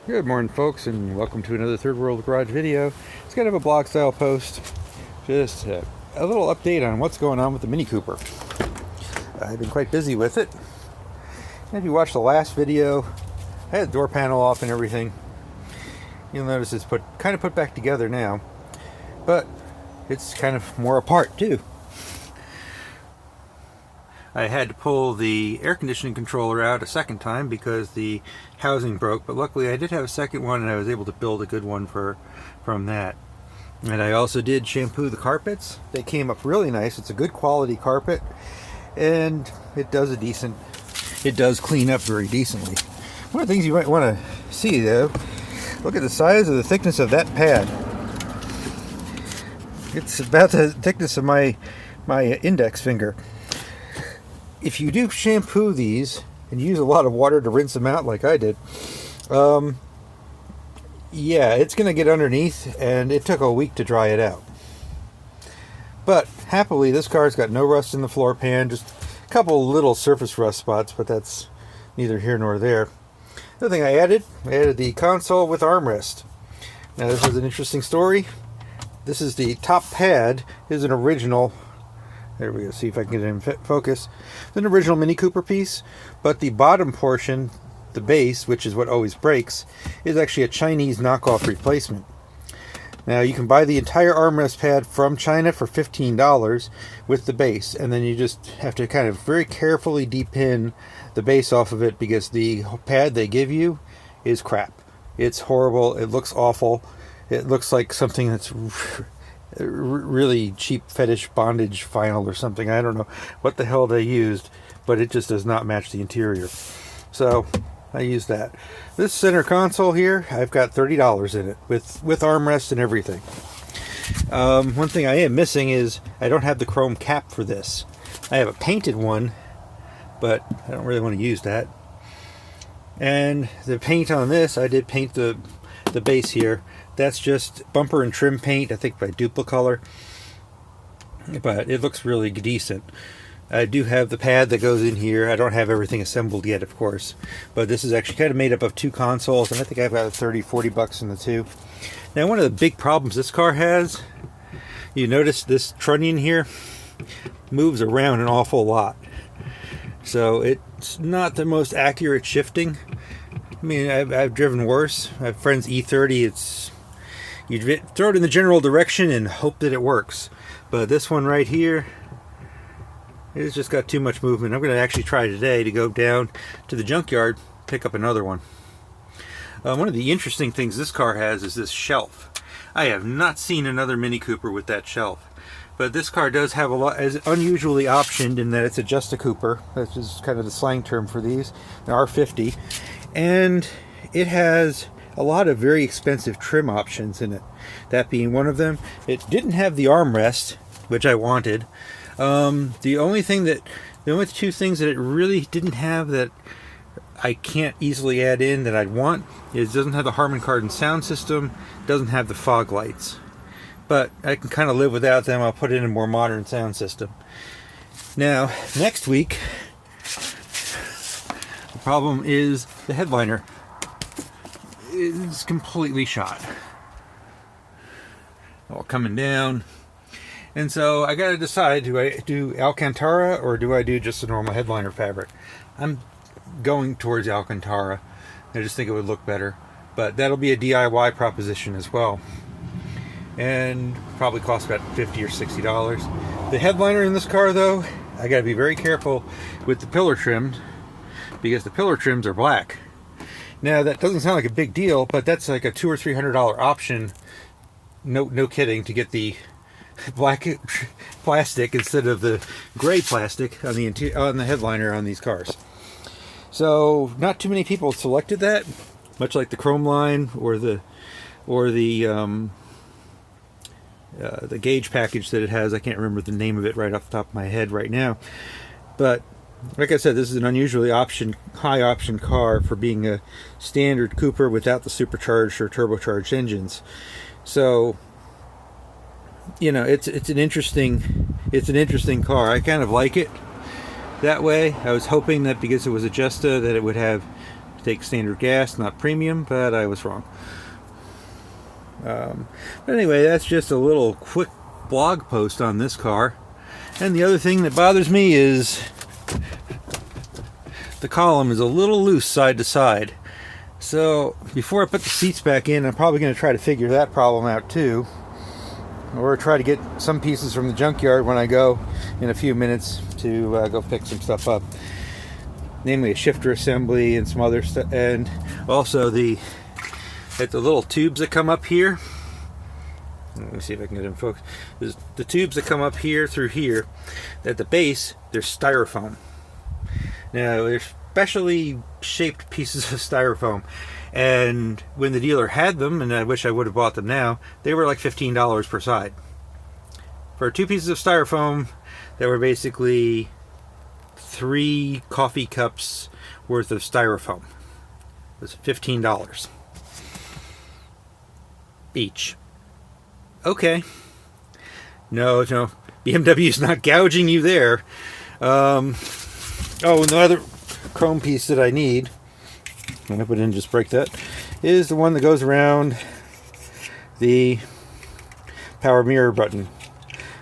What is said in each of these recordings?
Good morning, folks, and welcome to another Third World Garage video. It's kind of a blog style post, just a little update on what's going on with the Mini Cooper. I've been quite busy with it. And if you watched the last video, I had the door panel off and everything. You'll notice it's kind of put back together now, but it's kind of more apart too. I had to pull the air conditioning controller out a second time because the housing broke, but luckily I did have a second one and I was able to build a good one from that. And I also did shampoo the carpets. They came up really nice. It's a good quality carpet and it does clean up very decently. One of the things you might want to see though, look at the size of the thickness of that pad. It's about the thickness of my index finger. If you do shampoo these and use a lot of water to rinse them out like I did, yeah, it's going to get underneath, and it took a week to dry it out. But happily, this car's got no rust in the floor pan, just a couple little surface rust spots, but that's neither here nor there. The other thing I added the console with armrest. Now this is an interesting story. This is the top pad, is an original. There we go, see if I can get it in focus. It's an original Mini Cooper piece, but the bottom portion, the base, which is what always breaks, is actually a Chinese knockoff replacement. Now you can buy the entire armrest pad from China for $15 with the base, and then you just have to kind of very carefully depin the base off of it because the pad they give you is crap. It's horrible, it looks awful, it looks like something that's really cheap fetish bondage vinyl or something. I don't know what the hell they used, but it just does not match the interior. So I use that. This center console here, I've got $30 in it with armrests and everything. One thing I am missing is I don't have the chrome cap for this. I have a painted one, but I don't really want to use that. And the paint on this, I did paint the base here. That's just bumper and trim paint, I think by Duplicolor, but it looks really decent. I do have the pad that goes in here. I don't have everything assembled yet, of course, but this is actually kind of made up of two consoles, and I think I've got $30-40 in the two. Now, one of the big problems this car has, you notice this trunnion here moves around an awful lot, so it's not the most accurate shifting. I mean, I've driven worse. I have friends E30, you throw it in the general direction and hope that it works. But this one right here, it's just got too much movement. I'm going to actually try today to go down to the junkyard, pick up another one. One of the interesting things this car has is this shelf. I have not seen another Mini Cooper with that shelf. But this car does have a lot, is unusually optioned in that it's a Just a Cooper. That's just kind of the slang term for these, an R50. And it has a lot of very expensive trim options in it, that being one of them. It didn't have the armrest, which I wanted. The only two things that it really didn't have that I can't easily add in that I'd want is it doesn't have the Harman Kardon sound system, doesn't have the fog lights. But I can kind of live without them. I'll put in a more modern sound system. Now, next week, the problem is the headliner is completely shot. All coming down. And so I got to decide, do I do Alcantara or do I do just a normal headliner fabric? I'm going towards Alcantara. I just think it would look better. But that'll be a DIY proposition as well. And probably cost about $50 or $60. The headliner in this car, though, I got to be very careful with the pillar trims because the pillar trims are black. Now that doesn't sound like a big deal, but that's like a $200 or $300 option. No kidding, to get the black plastic instead of the gray plastic on the headliner on these cars. So not too many people selected that, much like the chrome line or the gauge package that it has. I can't remember the name of it right off the top of my head right now, but like I said, this is an unusually high option car for being a standard Cooper without the supercharged or turbocharged engines. So, you know, it's an interesting car. I kind of like it that way. I was hoping that because it was a Justa that it would have take standard gas, not premium, but I was wrong. But anyway, that's just a little quick blog post on this car. And the other thing that bothers me is the column is a little loose side to side. So before I put the seats back in, I'm probably going to try to figure that problem out too. Or try to get some pieces from the junkyard when I go in a few minutes to go pick some stuff up. Namely a shifter assembly and some other stuff. And also the little tubes that come up here. Let me see if I can get in focus. There's the tubes that come up here through here. At the base, they're styrofoam. Now, they're specially shaped pieces of styrofoam. And when the dealer had them, and I wish I would have bought them now, they were like $15 per side. For 2 pieces of styrofoam that were basically 3 coffee cups worth of styrofoam. It was $15 each. Okay. No, BMW's not gouging you there. Another chrome piece that I need, I hope I didn't just break that, is the one that goes around the power mirror button.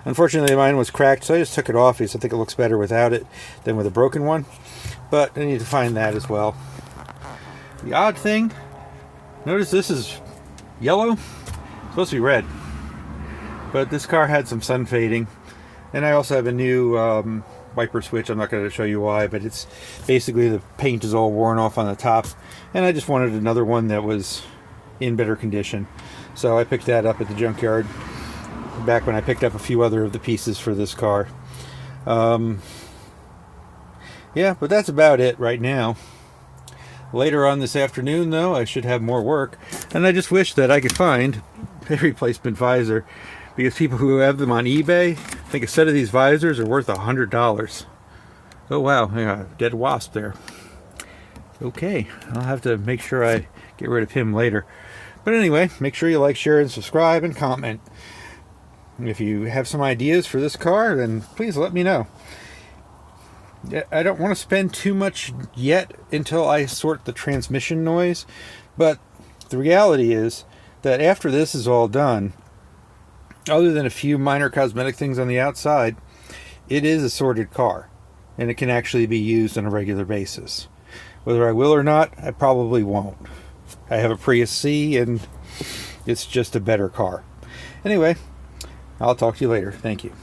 Unfortunately, mine was cracked, so I just took it off because I think it looks better without it than with a broken one. But I need to find that as well. The odd thing, notice this is yellow. It's supposed to be red. But this car had some sun fading. And I also have a new wiper switch. I'm not going to show you why, but it's basically the paint is all worn off on the top. And I just wanted another one that was in better condition. So I picked that up at the junkyard back when I picked up a few other of the pieces for this car. Yeah, but that's about it right now. Later on this afternoon, though, I should have more work. And I just wish that I could find a replacement visor, because people who have them on eBay think a set of these visors are worth $100. Oh wow, yeah, dead wasp there. Okay, I'll have to make sure I get rid of him later. But anyway, make sure you like, share, and subscribe, and comment. If you have some ideas for this car, then please let me know. I don't want to spend too much yet until I sort the transmission noise, but the reality is that after this is all done, other than a few minor cosmetic things on the outside, it is a sorted car, and it can actually be used on a regular basis. Whether I will or not, I probably won't. I have a Prius C, and it's just a better car. Anyway, I'll talk to you later. Thank you.